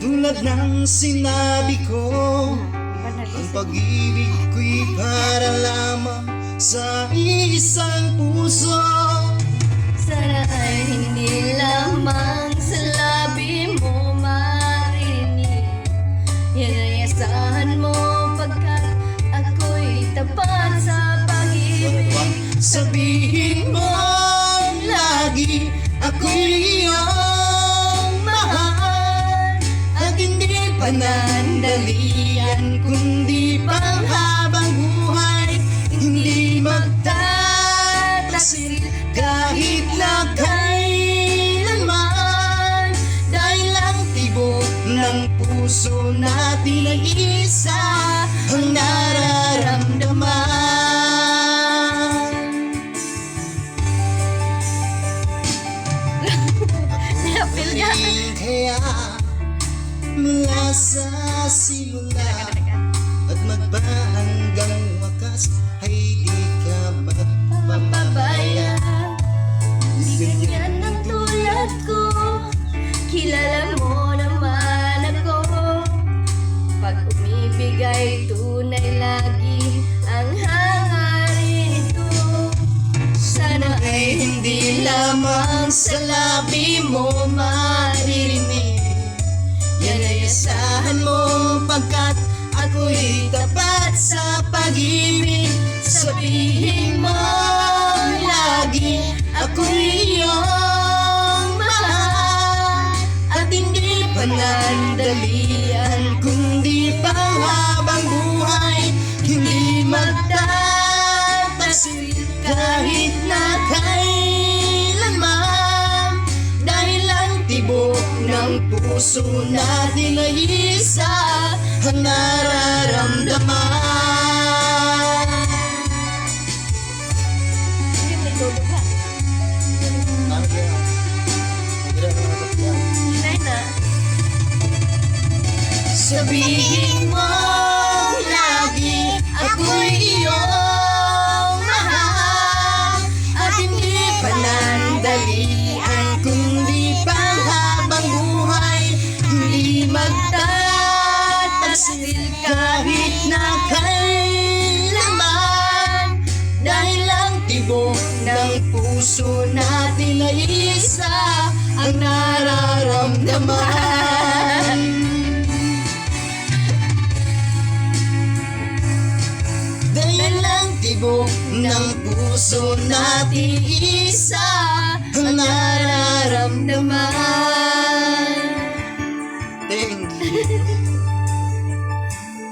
Tulad ng sinabi ko, ang pag-ibig ko'y para lamang sa isang puso. Sana ay hindi lamang sa labi mo marinig. Yan ay asahan mo pagkat ako'y tapat sa pag-ibig. Sabihin mo lagi ako'y iyong mahal, at hindi panandalian kundi panghabang buhay. Hindi magtatasil kahit na kailanman, dahil lang tibok ng puso natin ay isa ang nararamdaman. Napil ka. Kaya mula sa simula at magba hanggang wakas ay di ka magpapabaya. Di ganyan ang tulad ko, kilala mo naman ako. Pag umibig ay tunay lagi ang hangarin ito. Sana ay hindi lamang sa labi mo maririnig. Yan ay asahan mo pagkat ako'y tapat sa pag-ibig. Sabihin mo lagi ako'y iyong mahal, at hindi panandalian kundi panghabang buhay. Hindi magtatasil kahit na kailanman, dahil lang tibok ng puso natin ay isa ang nararamdaman. Hindi may tulog ha. Hinay na. Sabihin mo lagi ako'y iyong mahal, at hindi panandalian kundi panghabang buhay. Hindi magtatasil kahit na kailanman, dahil lang tibok ng puso natin ay isa ang nararamdaman. Dahil lang tibok ng puso natin isa ang nararamdaman.